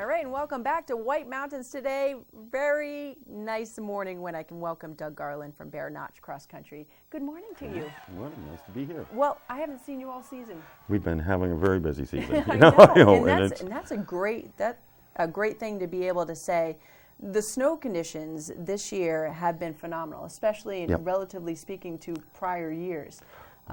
All right, and welcome back to White Mountains today. Very nice morning when I can welcome Doug Garland from Bear Notch Cross Country. Good morning to you. Good morning, nice to be here. Well, I haven't seen you all season. We've been having a very busy season. I know. And that's a great thing to be able to say. The snow conditions this year have been phenomenal, especially relatively speaking to prior years.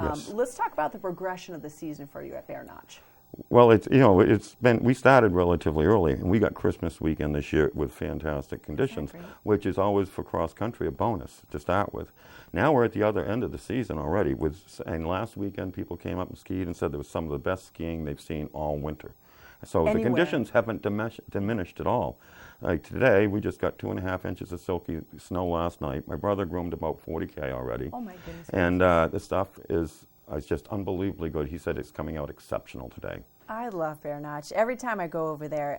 Yes. Let's talk about the progression of the season for you at Bear Notch. Well, we started relatively early, and we got Christmas weekend this year with fantastic conditions, which is always for cross country a bonus to start with. Now we're at the other end of the season already, and last weekend people came up and skied and said there was some of the best skiing they've seen all winter. So the conditions haven't diminished at all. Like today, we just got 2.5 inches of silky snow last night. My brother groomed about 40K already. Oh my goodness. And the stuff is just unbelievably good. He said it's coming out exceptional today. I love Bear Notch. Every time I go over there,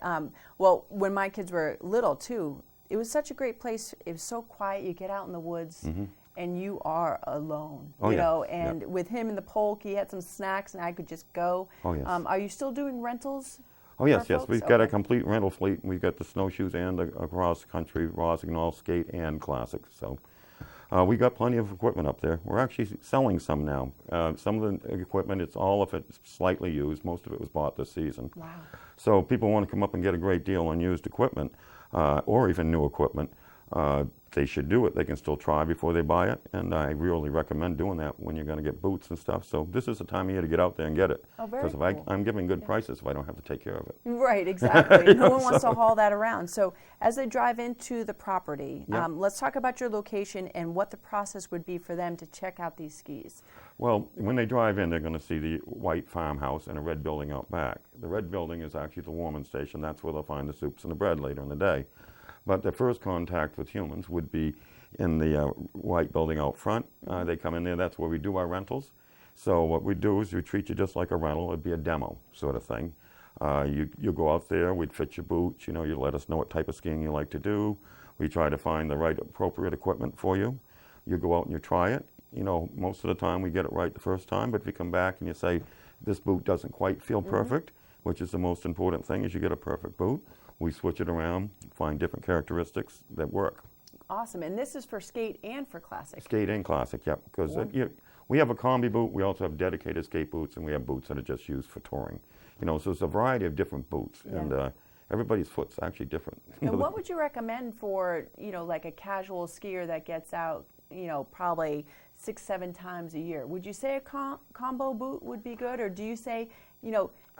well, when my kids were little too, it was such a great place. It was so quiet. You get out in the woods and you are alone, you know, and with him in the polk, he had some snacks and I could just go. Oh, yes. Are you still doing rentals? Oh, yes, yes. We've got a complete rental fleet. We've got the snowshoes and the cross-country, Rossignol, skate, and classic. So we got plenty of equipment up there. We're actually selling some now. Some of the equipment, it's all of it slightly used. Most of it was bought this season. Wow. So people want to come up and get a great deal on used equipment or even new equipment. They should do it. They can still try before they buy it, and I really recommend doing that when you're going to get boots and stuff. So this is the time of year to get out there and get it. Oh, very cool. Because I'm giving good prices if I don't have to take care of it. Right, exactly. No one wants to haul that around. So as they drive into the property, let's talk about your location and what the process would be for them to check out these skis. Well, when they drive in, they're going to see the white farmhouse and a red building out back. The red building is actually the warming station. That's where they'll find the soups and the bread later in the day. But their first contact with humans would be in the white building out front. They come in there, that's where we do our rentals. So what we do is we treat you just like a rental. It'd be a demo sort of thing. You go out there, we'd fit your boots, you let us know what type of skiing you like to do. We try to find the right appropriate equipment for you. You go out and you try it. Most of the time we get it right the first time, but if you come back and you say, this boot doesn't quite feel perfect, which is the most important thing, is you get a perfect boot. We switch it around, find different characteristics that work. Awesome. And this is for skate and for classic? Skate and classic, yep. Because we have a combi boot. We also have dedicated skate boots, and we have boots that are just used for touring. So it's a variety of different boots, and everybody's foot's actually different. And what would you recommend for, like a casual skier that gets out, probably 6-7 times a year? Would you say a combo boot would be good, or do you say,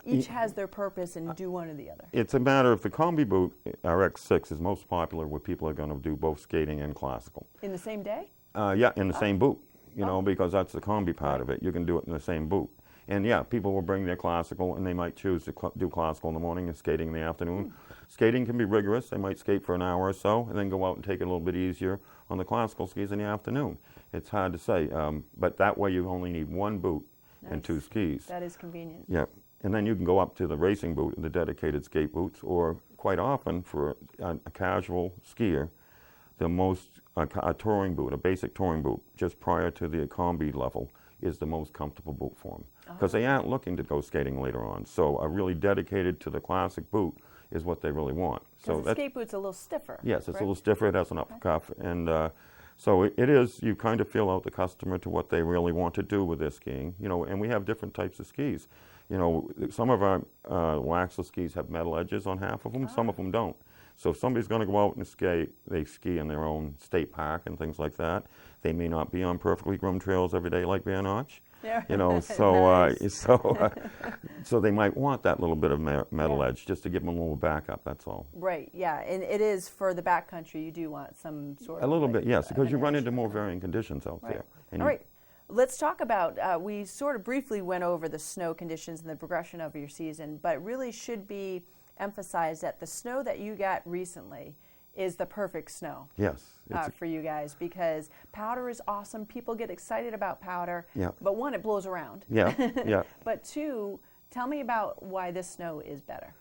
each has their purpose and do one or the other? It's a matter of the combi boot, our X6, is most popular where people are going to do both skating and classical. In the same day? Yeah, in the same boot, because that's the combi part of it. You can do it in the same boot. And people will bring their classical, and they might choose to do classical in the morning and skating in the afternoon. Skating can be rigorous. They might skate for an hour or so and then go out and take it a little bit easier on the classical skis in the afternoon. It's hard to say, but that way you only need one boot and 2 skis. That is convenient. Yeah. And then you can go up to the racing boot and the dedicated skate boots, or quite often for a casual skier, a touring boot, a basic touring boot, just prior to the combi level, is the most comfortable boot for them. Because they aren't looking to go skating later on. So a really dedicated to the classic boot is what they really want. So the skate boot's a little stiffer. Yes, it's a little stiffer. It has an upper cuff. And so it is, you kind of feel out the customer to what they really want to do with their skiing. And we have different types of skis. Some of our waxless skis have metal edges on half of them. Some of them don't. So if somebody's going to go out and skate, they ski in their own state park and things like that. They may not be on perfectly groomed trails every day like Bear Notch. So they might want that little bit of metal edge just to give them a little backup, that's all. Right, yeah, and it is for the backcountry, you do want some sort of... A little bit, yes, because you run into more varying conditions out there. And all right, let's talk about, we sort of briefly went over the snow conditions and the progression of your season, but it really should be emphasized that the snow that you got recently is the perfect snow. Yes. For you guys, because powder is awesome. People get excited about powder. Yeah. But one, it blows around. Yeah, yeah. But two, tell me about why this snow is better.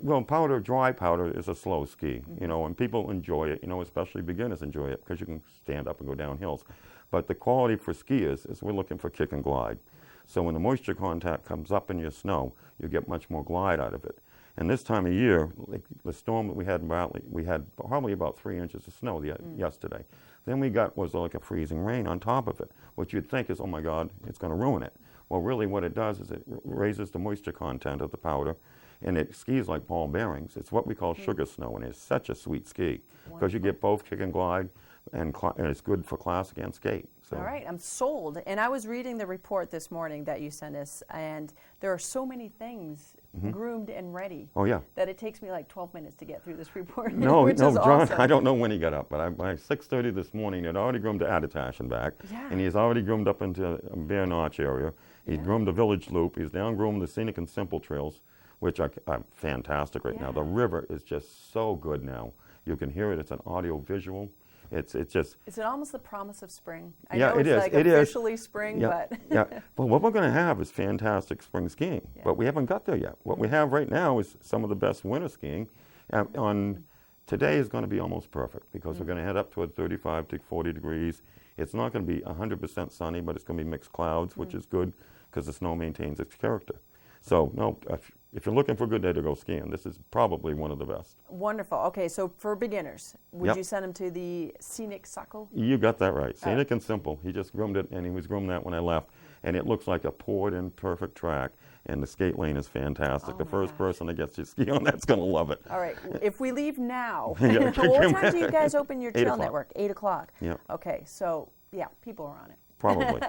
Well, dry powder is a slow ski, and people enjoy it, especially beginners enjoy it because you can stand up and go down hills. But the quality for skiers is we're looking for kick and glide. So when the moisture contact comes up in your snow, you get much more glide out of it. And this time of year, like the storm that we had in Bartlett, we had probably about 3 inches of snow yesterday. Then we got was like a freezing rain on top of it, which you'd think is, oh my God, it's going to ruin it. Well, really what it does is it raises the moisture content of the powder, and it skis like ball bearings. It's what we call sugar snow, and it's such a sweet ski because you get both kick and glide, and it's good for classic and skate. So. All right, I'm sold. And I was reading the report this morning that you sent us, and there are so many things groomed and ready. Oh, yeah. That it takes me like 12 minutes to get through this report. No, which no, is John, awesome. I don't know when he got up, but by 6:30 this morning, he'd already groomed to Attitash and back, and he's already groomed up into Bear Notch area. He'd groomed the Village Loop. He's down groomed the Scenic and Simple trails, which are fantastic right now. The river is just so good now. You can hear it. It's an audio visual. It's just. Is it almost the promise of spring? I yeah, know it it's is. like it officially is. spring, yeah, but. yeah. Well, what we're going to have is fantastic spring skiing, but we haven't got there yet. What we have right now is some of the best winter skiing. Today is going to be almost perfect because we're going to head up toward 35 to 40 degrees. It's not going to be 100% sunny, but it's going to be mixed clouds, which is good because the snow maintains its character. So, no, if you're looking for a good day to go skiing, this is probably one of the best. Wonderful. Okay, so for beginners, would you send them to the Scenic Suckle? You got that right. Scenic and Simple. He just groomed it, and he was grooming that when I left. And it looks like a poured-in perfect track, and the skate lane is fantastic. The first person that gets to ski on that's going to love it. All right. If we leave now, what time do you guys open your trail network? 8 o'clock. Yeah. Okay, so, people are on it. Probably.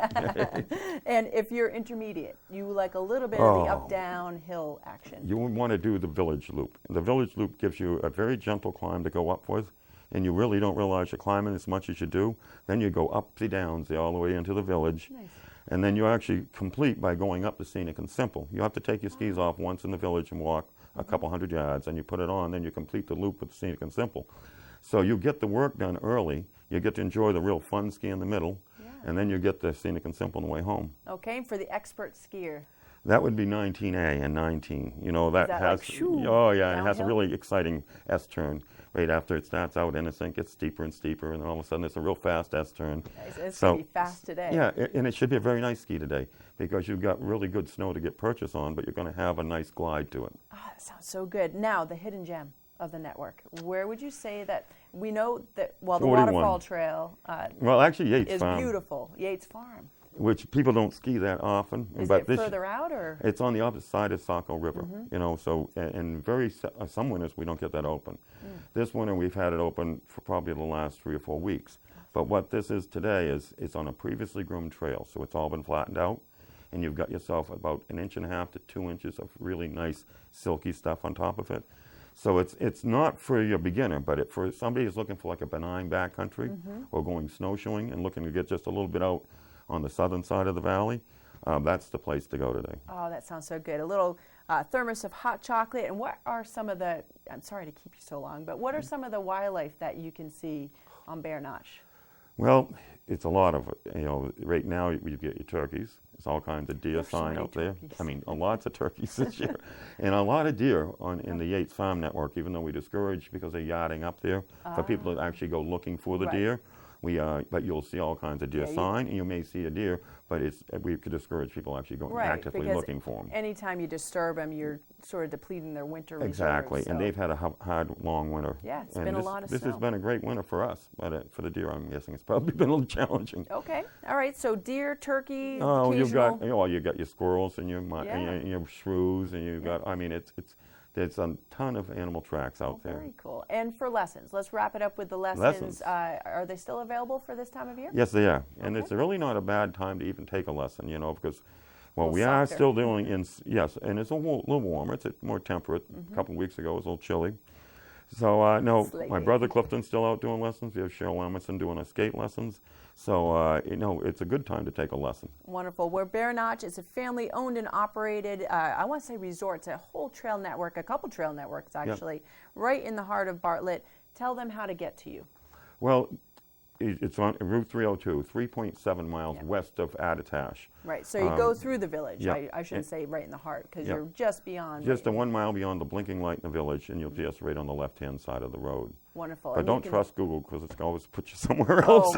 And if you're intermediate, you like a little bit of the up-down hill action. You would want to do the Village Loop. The Village Loop gives you a very gentle climb to go up with, and you really don't realize you're climbing as much as you do. Then you go up the downs all the way into the village. Nice. And then you actually complete by going up the Scenic and Simple. You have to take your skis off once in the village and walk a couple hundred yards, and you put it on, then you complete the loop with the Scenic and Simple. So you get the work done early, you get to enjoy the real fun ski in the middle, and then you get the Scenic and Simple on the way home. Okay, for the expert skier. That would be 19A and 19. You know, that has, like, it has a really exciting S-turn right after it starts out, and it gets steeper and steeper, and then all of a sudden it's a real fast S-turn. It's going to be fast today. Yeah, and it should be a very nice ski today because you've got really good snow to get purchase on, but you're going to have a nice glide to it. Oh, that sounds so good. Now, the hidden gem of the network. Where would you say that we know that, well, the 41. waterfall trail well, actually, Yates is Farm, beautiful. Yates Farm. which people don't ski that often. Is but it further out, or? It's on the opposite side of Saco River, you know, so, and some winters we don't get that open. This winter we've had it open for probably the last 3 or 4 weeks. But what this is today is it's on a previously groomed trail, so it's all been flattened out, and you've got yourself about 1.5 to 2 inches of really nice silky stuff on top of it. So it's not for your beginner, but for somebody who's looking for like a benign backcountry or going snowshoeing and looking to get just a little bit out on the southern side of the valley, that's the place to go today. Oh, that sounds so good. A little thermos of hot chocolate. And what are some of the, I'm sorry to keep you so long, but what are some of the wildlife that you can see on Bear Notch? Well, it's a lot of it. You know, right now you get your turkeys. There's all kinds of deer sign out there. I mean, lots of turkeys this year. And a lot of deer in the Yates Farm Network, even though we discourage because they're yarding up there for people to actually go looking for the deer. But you'll see all kinds of deer sign, and you may see a deer, but we could discourage people actually going actively looking for them. Anytime you disturb them, you're sort of depleting their winter reserves. Exactly, and they've had a hard, long winter. Yeah, it's been a lot of snow. This has been a great winter for us, but for the deer, I'm guessing it's probably been a little challenging. Okay, all right. So deer, turkey, oh, occasional. you got your squirrels and your shrews, and you got. I mean, there's a ton of animal tracks out there. Very cool. And for lessons, let's wrap it up with the lessons. Are they still available for this time of year? Yes, they are. And it's really not a bad time to even take a lesson, you know, because, well, we are still doing, and it's a little warmer. It's more temperate. A couple of weeks ago, it was a little chilly. So, no, my brother Clifton's still out doing lessons. We have Cheryl Emerson doing skate lessons. So, it's a good time to take a lesson. Wonderful. Where Bear Notch is a family-owned and operated, I want to say resort. It's a whole trail network, a couple trail networks, actually, right in the heart of Bartlett. Tell them how to get to you. Well, it's on Route 302, 3.7 miles west of Attitash. Right, so you go through the village. I shouldn't say right in the heart, because you're just beyond. Just 1 mile beyond the blinking light in the village, and you'll see us right on the left-hand side of the road. Wonderful. But don't trust Google, because it's always put you somewhere else.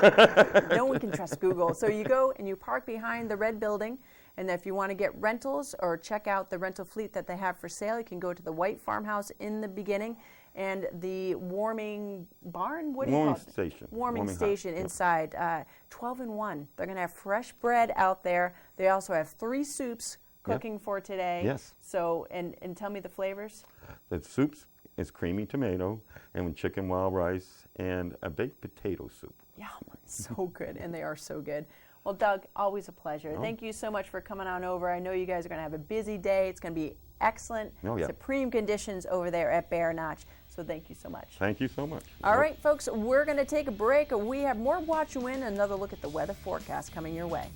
No one can trust Google. So you go and you park behind the red building, And if you want to get rentals or check out the rental fleet that they have for sale, you can go to the white farmhouse in the beginning and the warming barn. What do you call it? Station. Warming station house. inside. 12 in 1. They're going to have fresh bread out there. They also have 3 soups cooking for today. Yes. So, and tell me the flavors. The soups is creamy tomato and with chicken wild rice and a baked potato soup. Yum, so good, and they are so good. Well, Doug, always a pleasure. Oh. Thank you so much for coming on over. I know you guys are going to have a busy day. It's going to be excellent, supreme conditions over there at Bear Notch. So thank you so much. Thank you so much. All right, folks, we're going to take a break. We have more Watch and Win, another look at the weather forecast coming your way.